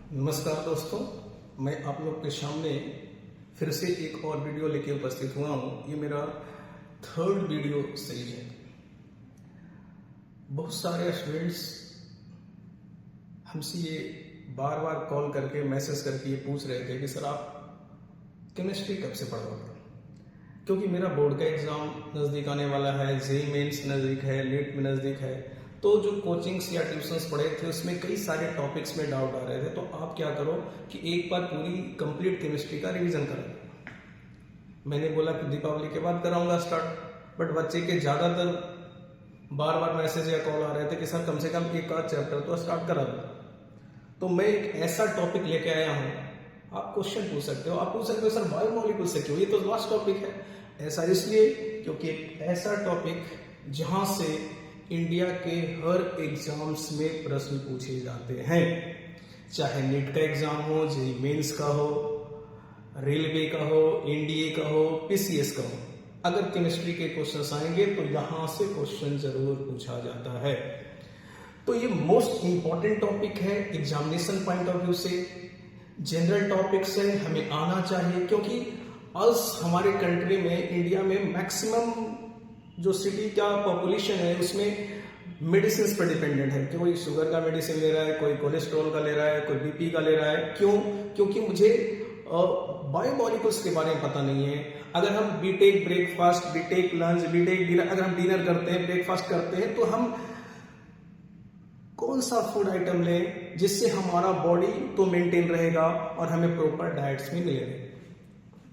नमस्कार दोस्तों, मैं आप लोग के सामने फिर से एक और वीडियो लेके उपस्थित हुआ हूँ। ये मेरा थर्ड वीडियो सीरीज है। बहुत सारे स्टूडेंट्स हमसे ये बार बार कॉल करके मैसेज करके ये पूछ रहे थे कि सर आप केमिस्ट्री कब से पढ़ाओगे, क्योंकि मेरा बोर्ड का एग्ज़ाम नज़दीक आने वाला है, जेईई मेंस नज़दीक है, नीट में नज़दीक है। तो जो कोचिंग्स या ट्यूशंस पढ़े थे उसमें कई सारे टॉपिक्स में डाउट आ रहे थे। तो आप क्या करो कि एक बार पूरी कंप्लीट केमिस्ट्री का रिवीजन करो। मैंने बोला कि दीपावली के बाद कराऊंगा स्टार्ट, बट बच्चे के ज़्यादातर बार बार मैसेज या कॉल आ रहे थे कि सर कम से कम एक आध चैप्टर तो स्टार्ट करा दो। तो मैं एक ऐसा टॉपिक लेके आया हूँ। आप क्वेश्चन पूछ सकते हो, आप पूछ सकते हो सर बायोमोलिक्यूल से क्यों, ये तो लास्ट टॉपिक है। ऐसा इसलिए क्योंकि एक ऐसा टॉपिक जहां से इंडिया के हर एग्जाम्स में प्रश्न पूछे जाते हैं, चाहे नीट का एग्जाम हो, जेईई मेंस का हो, रेलवे का हो, एनडीए का हो, पीसीएस का हो। अगर केमिस्ट्री के क्वेश्चंस आएंगे तो यहां से क्वेश्चन जरूर पूछा जाता है। तो ये मोस्ट इंपॉर्टेंट टॉपिक है एग्जामिनेशन पॉइंट ऑफ व्यू से। जनरल टॉपिक्स है, हमें आना चाहिए, क्योंकि आज हमारे कंट्री में, इंडिया में मैक्सिमम जो सिटी का पॉपुलेशन है उसमें मेडिसिन पर डिपेंडेंट है कि कोई शुगर का मेडिसिन ले रहा है, कोई कोलेस्ट्रॉल का ले रहा है, कोई बीपी का ले रहा है। क्यों? क्योंकि मुझे बायोमोलिक्यूल्स के बारे में पता नहीं है। अगर हम बीटेक ब्रेकफास्ट, बीटेक लंच, बीटेक डिनर, अगर हम डिनर करते हैं, ब्रेकफास्ट करते हैं, तो हम कौन सा फूड आइटम लें जिससे हमारा बॉडी तो मेंटेन रहेगा और हमें प्रॉपर डाइट्स भी मिलेंगे।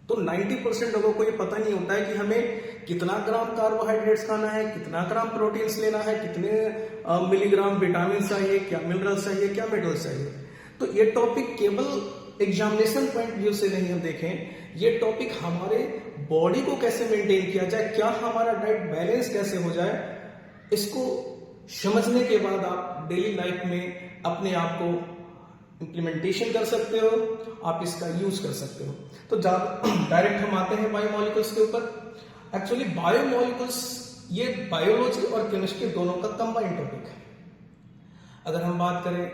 तो 90% लोगों को ये पता नहीं होता है कि हमें कितना ग्राम कार्बोहाइड्रेट्स खाना है, कितना ग्राम प्रोटीन्स लेना है, कितने मिलीग्राम विटामिन चाहिए, क्या मिनरल्स चाहिए, क्या मेटल्स चाहिए। तो ये टॉपिक केवल एग्जामिनेशन पॉइंट व्यू से नहीं हम देखें, ये टॉपिक हमारे बॉडी को कैसे मेंटेन किया जाए, क्या हमारा डाइट बैलेंस कैसे हो जाए, इसको समझने के बाद आप डेली लाइफ में अपने आप को इंप्लीमेंटेशन कर सकते हो, आप इसका यूज कर सकते हो। तो डायरेक्ट हम आते हैं बायोमोलिक्यूल्स के ऊपर। एक्चुअली बायोमोलिक्यूल्स ये बायोलॉजी और केमिस्ट्री दोनों का कंबाइंड टॉपिक है। अगर हम बात करें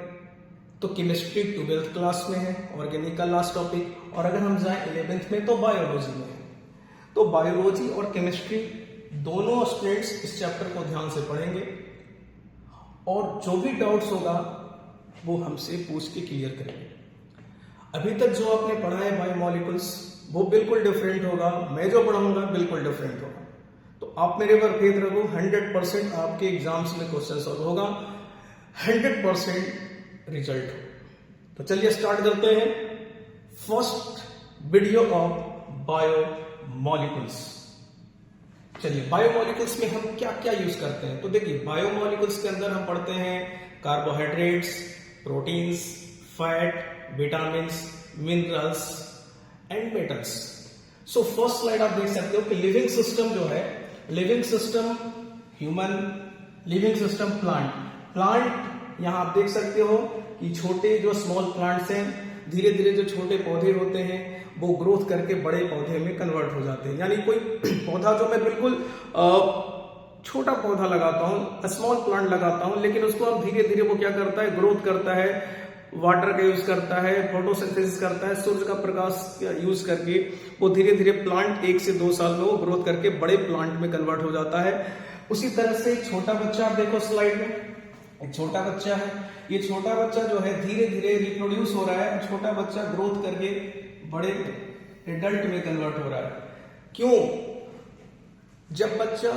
तो केमिस्ट्री 12th क्लास में है, ऑर्गेनिक का लास्ट टॉपिक, और अगर हम जाएं 11th में तो बायोलॉजी में है। तो बायोलॉजी और केमिस्ट्री दोनों स्टूडेंट्स इस चैप्टर को ध्यान से पढ़ेंगे और जो भी डाउट्स होगा वो हमसे पूछ के क्लियर करेंगे। अभी तक जो आपने पढ़ा है बायोमोलिक्यूल्स वो बिल्कुल डिफरेंट होगा, मैं जो पढ़ाऊंगा बिल्कुल डिफरेंट होगा। तो आप मेरे पर फेथ रखो, 100% आपके एग्जाम्स में क्वेश्चन सॉल्व होगा, 100% रिजल्ट हो। तो चलिए स्टार्ट करते हैं फर्स्ट वीडियो ऑफ बायोमोलिक्यूल्स। चलिए बायोमोलिक्यूल्स में हम क्या क्या यूज करते हैं। तो देखिए बायोमोलिक्यूल्स के अंदर हम पढ़ते हैं carbohydrates, proteins, fat, vitamins, minerals and metals. So first slide आप देख सकते हो कि लिविंग सिस्टम जो है, living system human, living system plant यहां आप देख सकते हो कि छोटे जो स्मॉल प्लांट्स हैं, धीरे धीरे जो छोटे पौधे होते हैं वो ग्रोथ करके बड़े पौधे में कन्वर्ट हो जाते हैं। यानी कोई पौधा जो मैं बिल्कुल छोटा पौधा लगाता हूं, स्मॉल प्लांट लगाता हूं, लेकिन उसको अब धीरे धीरे वो क्या करता है, ग्रोथ करता है, वाटर का यूज करता है, फोटोसिंथेसिस करता है, सूर्य का प्रकाश यूज करके वो धीरे धीरे प्लांट 1 से 2 साल में वो ग्रोथ करके बड़े प्लांट में कन्वर्ट हो जाता है। उसी तरह से छोटा बच्चा आप देखो स्लाइड में, एक छोटा बच्चा है, ये छोटा बच्चा जो है धीरे धीरे रिप्रोड्यूस हो रहा है, छोटा बच्चा ग्रोथ करके बड़े एडल्ट में कन्वर्ट हो रहा है। क्यों? जब बच्चा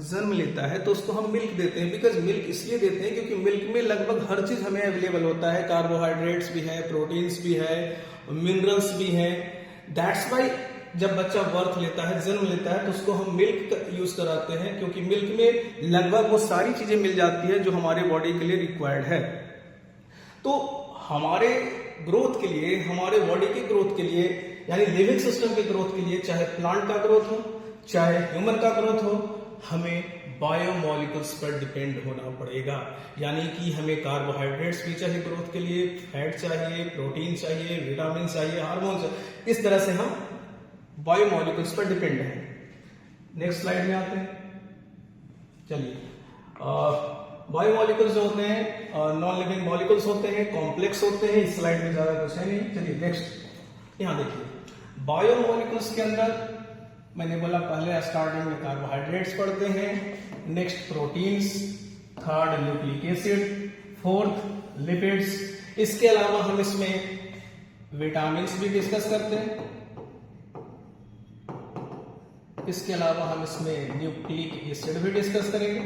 जन्म लेता है तो उसको हम मिल्क देते हैं, बिकॉज मिल्क इसलिए देते हैं क्योंकि मिल्क में लगभग हर चीज हमें अवेलेबल होता है, कार्बोहाइड्रेट्स भी है, प्रोटीन्स भी है, मिनरल्स भी है। दैट्स वाई जब बच्चा बर्थ लेता है, जन्म लेता है, तो उसको हम मिल्क यूज कराते हैं, क्योंकि मिल्क में लगभग वो सारी चीजें मिल जाती है जो हमारे बॉडी के लिए रिक्वायर्ड है। तो हमारे ग्रोथ के लिए, हमारे बॉडी के ग्रोथ के लिए, यानी लिविंग सिस्टम के ग्रोथ के लिए, चाहे प्लांट का ग्रोथ हो, चाहे ह्यूमन का ग्रोथ हो, हमें बायोमोलिक्यूल्स पर डिपेंड होना पड़ेगा। यानी कि हमें कार्बोहाइड्रेट्स भी चाहिए ग्रोथ के लिए, फैट चाहिए, प्रोटीन चाहिए, विटामिन चाहिए, हार्मोन चाहिए। इस तरह से हम बायोमोलिक्यूल्स पर डिपेंड हैं। नेक्स्ट स्लाइड में आते हैं। चलिए बायोमोलिकुल्स जो होते हैं नॉन लिविंग मॉलिक्यूल्स होते हैं, कॉम्प्लेक्स होते हैं। इस स्लाइड में ज्यादा कुछ है नहीं। चलिए नेक्स्ट यहाँ देखिए, बायोमोलिकुल्स के अंदर मैंने बोला पहले स्टार्टिंग में कार्बोहाइड्रेट्स पढ़ते हैं, next proteins, third nucleic acid, fourth lipids. इसके अलावा हम इसमें विटामिन्स भी डिस्कस करते हैं। इसके अलावा हम इसमें न्यूक्लिक एसिड भी डिस्कस करेंगे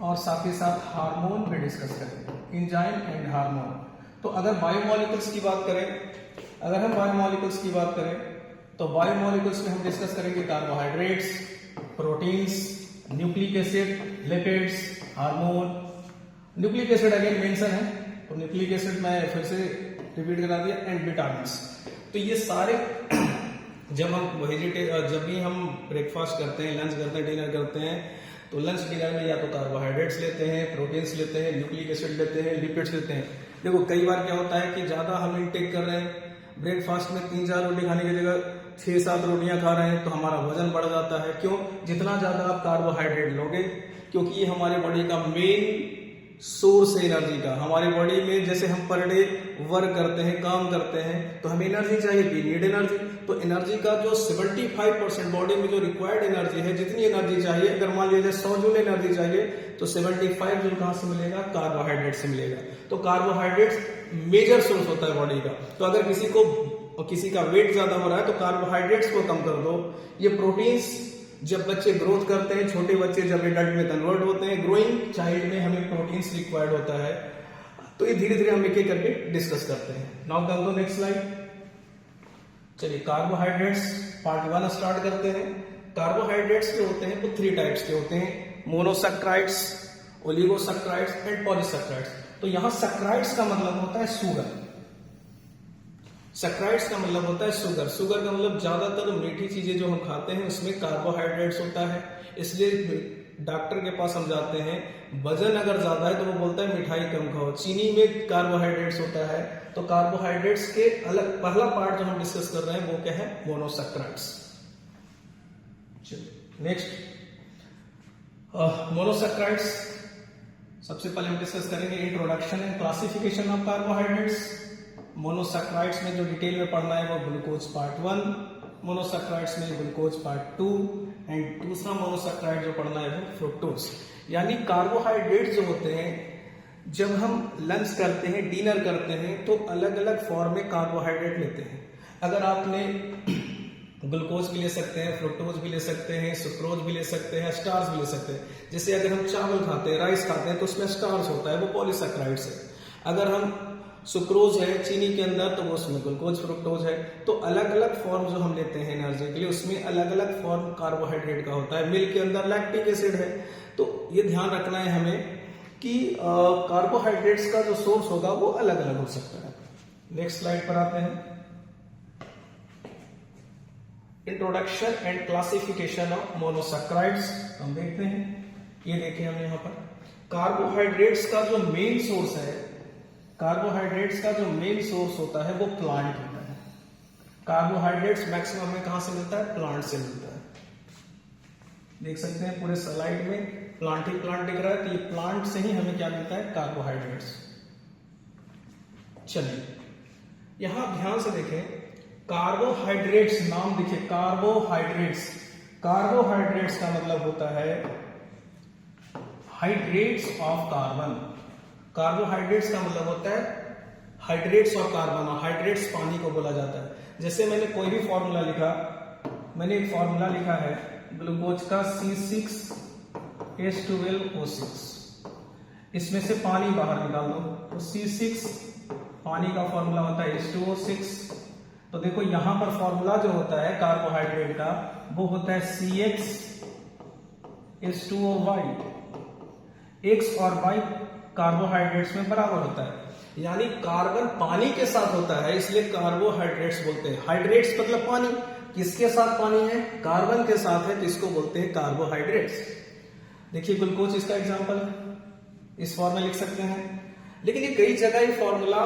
और साथ ही साथ हार्मोन भी डिस्कस करेंगे, एंजाइम एंड हार्मोन। तो अगर बायोमोलिकुल्स की बात करें, तो बायोमोलिकुल्स में हम डिस्कस करेंगे carbohydrates, proteins, nucleic acid, lipids, hormone. Nucleic acid again mention है, तो न्यूक्लिक एसिड मैं फिर से रिपीट करा दिया, एंड विटामिन्स। तो ये सारे जब भी हम ब्रेकफास्ट करते हैं, लंच करते हैं, डिनर करते हैं, तो लंच डिनर में या तो कार्बोहाइड्रेट्स लेते हैं, प्रोटीन्स लेते हैं, न्यूक्लिक एसिड लेते हैं, लिपिड्स लेते हैं। देखो कई बार क्या होता है कि ज्यादा हम इनटेक कर रहे हैं, ब्रेकफास्ट में 3-4 रोटी खाने की जगह 6-7 रोटियां खा रहे हैं, तो हमारा वजन बढ़ जाता है। क्यों? जितना ज्यादा आप कार्बोहाइड्रेट लोगे, क्योंकि ये हमारे बॉडी का मेन सोर्स है एनर्जी का। हमारी बॉडी में जैसे हम पर डे वर्क करते हैं, काम करते हैं, तो हमें एनर्जी चाहिए, वी नीड एनर्जी। तो एनर्जी का जो 75% बॉडी में जो रिक्वायर्ड एनर्जी है, जितनी एनर्जी चाहिए, अगर मान लीजिए 100 जूल एनर्जी चाहिए, तो 75 जूल कहां से मिलेगा? कार्बोहाइड्रेट से मिलेगा। तो कार्बोहाइड्रेट्स मेजर सोर्स होता है बॉडी का। तो अगर किसी का वेट ज्यादा हो रहा है, तो कार्बोहाइड्रेट्स को कम कर दो। ये प्रोटीन्स, जब बच्चे ग्रोथ करते हैं, छोटे बच्चे जब एडल्ट में कन्वर्ट होते हैं, ग्रोइंग चाइल्ड में हमें प्रोटीन्स रिक्वायर्ड होता है। तो ये धीरे धीरे हम एक एक करके डिस्कस करते हैं। Now come to next slide. चलिए कार्बोहाइड्रेट्स पार्ट 1 स्टार्ट करते हैं। कार्बोहाइड्रेट्स जो होते हैं वो 3 टाइप्स के होते हैं, मोनोसैक्राइड्स, ओलिगोसैक्राइड्स एंड पॉलीसैक्राइड्स। तो यहां सैक्राइड्स का मतलब होता है शुगर। सैक्राइड्स का मतलब होता है शुगर। शुगर का मतलब ज्यादातर मीठी चीजें जो हम खाते हैं उसमें कार्बोहाइड्रेट्स होता है। इसलिए डॉक्टर के पास हम जाते हैं, वजन अगर ज्यादा है तो वो बोलता है मिठाई कम खाओ। चीनी में कार्बोहाइड्रेट्स होता है। तो कार्बोहाइड्रेट्स के अलग पहला पार्ट जो हम डिस्कस कर रहे हैं वो क्या है? मोनोसैक्राइड्स। नेक्स्ट मोनोसैक्राइड्स सबसे पहले हम डिस्कस करेंगे introduction and classification of carbohydrates. Monosaccharides में जो डिटेल में पढ़ना है वो ग्लूकोज पार्ट 1, मोनोसैक्राइड्स में ग्लूकोज पार्ट 2 एंड दूसरा मोनोसैक्राइड जो पढ़ना है वो फ्रुक्टोज। यानी कार्बोहाइड्रेट जो होते हैं, जब हम लंच करते हैं, डिनर करते हैं, तो अलग अलग फॉर्म में कार्बोहाइड्रेट लेते हैं। अगर आपने ग्लूकोज भी ले सकते हैं, फ्रुक्टोज भी ले सकते हैं, सुक्रोज भी ले सकते हैं, स्टार्च भी ले सकते हैं। जैसे अगर हम चावल खाते हैं, राइस खाते हैं, तो उसमें स्टार्च होता है, वो पॉलीसैक्राइड्स है। अगर हम सुक्रोज है चीनी के अंदर, तो वो उसमें ग्लूकोज फ्रुक्टोज है। तो अलग अलग फॉर्म जो हम लेते हैं एनर्जी के लिए, उसमें अलग अलग फॉर्म कार्बोहाइड्रेट का होता है। मिल्क के अंदर लैक्टिक एसिड है। तो ये ध्यान रखना है हमें कि कार्बोहाइड्रेट्स का जो सोर्स होगा वो अलग अलग हो सकता है। नेक्स्ट स्लाइड पर आते हैं। Introduction and classification of monosaccharides हम देखते हैं। ये देखें हम यहां पर कार्बोहाइड्रेट्स का जो मेन सोर्स है, कार्बोहाइड्रेट्स का जो मेन सोर्स होता है वो प्लांट होता है। कार्बोहाइड्रेट्स मैक्सिमम हमें कहां से मिलता है? प्लांट से मिलता है। देख सकते हैं पूरे स्लाइड में प्लांट ही प्लांट दिख रहा है, तो ये प्लांट से ही हमें क्या मिलता है? कार्बोहाइड्रेट्स। चलिए यहां ध्यान से देखें, कार्बोहाइड्रेट्स नाम देखिए, कार्बोहाइड्रेट्स। कार्बोहाइड्रेट्स का मतलब होता है हाइड्रेट्स ऑफ कार्बन। कार्बोहाइड्रेट्स का मतलब होता है हाइड्रेट्स ऑफ कार्बन। हाइड्रेट्स पानी को बोला जाता है। जैसे मैंने कोई भी फॉर्मूला लिखा, मैंने एक फॉर्मूला लिखा है ग्लूकोज का C6H12O6, इसमें से पानी बाहर निकाल दो, तो C6 पानी का फॉर्मूला होता है H2O6। तो देखो यहां पर फॉर्मूला जो होता है कार्बोहाइड्रेट का वो होता है CHH2OY। X और Y कार्बोहाइड्रेट्स में बराबर होता है, यानी कार्बन पानी के साथ होता है, इसलिए कार्बोहाइड्रेट्स बोलते हैं। हाइड्रेट्स मतलब पानी, किसके साथ पानी है? कार्बन के साथ है, तो इसको बोलते हैं कार्बोहाइड्रेट्स। देखिए ग्लूकोज इसका एग्जांपल है, इस फॉर्म में लिख सकते हैं। लेकिन ये कई जगह ये फॉर्मूला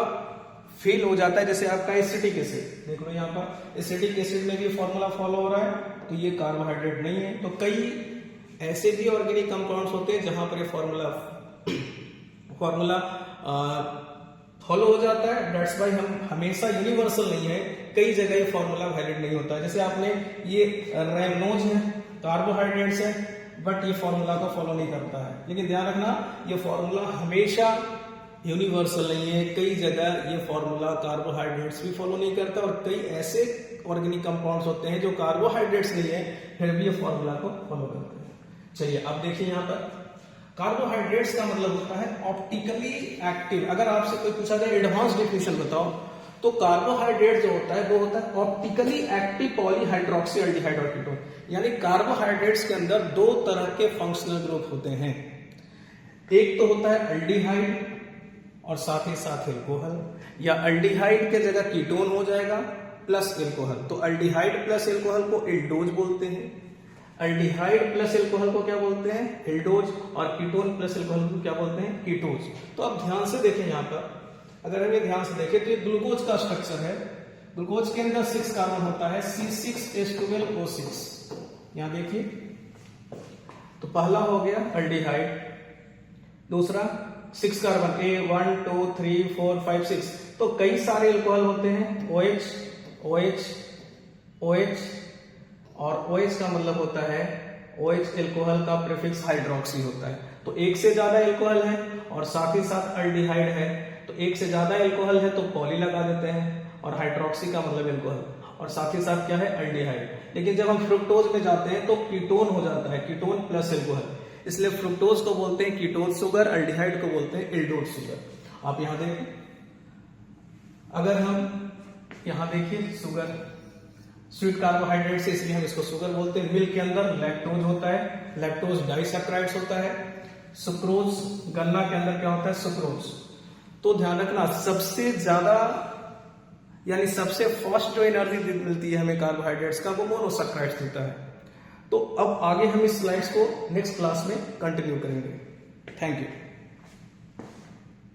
फेल हो जाता है, जैसे आपका एसिटिक एसिड देख लो, यहाँ पर एसिटिक एसिड में भी फॉर्मूला फॉलो हो रहा है, तो ये कार्बोहाइड्रेट नहीं है। तो कई ऐसे भी ऑर्गेनिक कंपाउंड्स होते हैं जहां पर ये फॉर्मूला फॉलो हो जाता है, दैट्स वाई हम हमेशा यूनिवर्सल नहीं है, कई जगह ये फॉर्मूला वैलिड नहीं होता है। जैसे आपने ये रैमनोज है, कार्बोहाइड्रेट्स है, बट ये फॉर्मूला को फॉलो नहीं करता है। लेकिन ध्यान रखना ये फॉर्मूला हमेशा यूनिवर्सल नहीं है, कई जगह ये फॉर्मूला कार्बोहाइड्रेट्स भी फॉलो नहीं करता और कई ऐसे ऑर्गेनिक कंपाउंड्स होते हैं जो कार्बोहाइड्रेट्स नहीं है फिर भी ये फॉर्मूला को फॉलो करते हैं। चलिए अब देखिए यहाँ पर कार्बोहाइड्रेट्स का मतलब होता है ऑप्टिकली एक्टिव। अगर आपसे कोई पूछा जाए एडवांस डेफिनेशन बताओ तो कार्बोहाइड्रेट जो होता है वो होता है ऑप्टिकली एक्टिव पॉलीहाइड्रोक्सी एल्डिहाइड और कीटोन। यानी कार्बोहाइड्रेट्स के अंदर दो तरह के फंक्शनल ग्रुप होते हैं, एक तो होता है एल्डिहाइड और साथ ही साथ एल्कोहल, या एल्डिहाइड के जगह कीटोन हो जाएगा प्लस एल्कोहल। तो एल्डिहाइड प्लस एल्कोहल को एल्डोज बोलते हैं, एल्डिहाइड प्लस एल्कोहल को क्या बोलते हैं, एल्डोज, और कीटोन प्लस एल्कोहल को क्या बोलते हैं, कीटोज। तो अब ध्यान से देखें यहाँ पर, अगर हम ये ध्यान से देखें तो ये ग्लूकोज का स्ट्रक्चर है। ग्लूकोज के अंदर 6 कार्बन होता है, C6H12O6। यहां देखिए तो पहला हो गया एल्डिहाइड, दूसरा 6 कार्बन A 1 2 3 4 5 6। तो कई सारे एल्कोहल होते हैं, OH OH OH, और OH का मतलब होता है OH एल्कोहल का प्रीफिक्स हाइड्रोक्सी होता है। तो एक से ज्यादा एल्कोहल है और साथ ही साथ एल्डिहाइड है, तो एक से ज्यादा एल्कोहल है तो पॉली लगा देते हैं, और हाइड्रोक्सी का मतलब एल्कोहल, और साथ ही साथ क्या है, एल्डिहाइड। लेकिन जब हम फ्रुक्टोज में जाते हैं तो कीटोन हो जाता है, कीटोन प्लस एल्कोहल, इसलिए फ्रुक्टोज को बोलते हैं कीटोन शुगर, एल्डिहाइड को बोलते हैं एल्डोज शुगर। आप यहां देखें, अगर हम यहां देखिए शुगर स्वीट कार्बोहाइड्रेट से, इसलिए हम इसको शुगर बोलते हैं। मिल्क के अंदर लैक्टोज होता है, लैक्टोज डाइसैकेराइड्स होता है। सुक्रोज, गन्ना के अंदर क्या होता है, सुक्रोज। तो ध्यान रखना सबसे ज्यादा यानी सबसे फर्स्ट जो एनर्जी मिलती है हमें कार्बोहाइड्रेट्स का वो मोनोसैकेराइड्स देता है। तो अब आगे हम इस स्लाइड्स को नेक्स्ट क्लास में कंटिन्यू करेंगे। Thank you.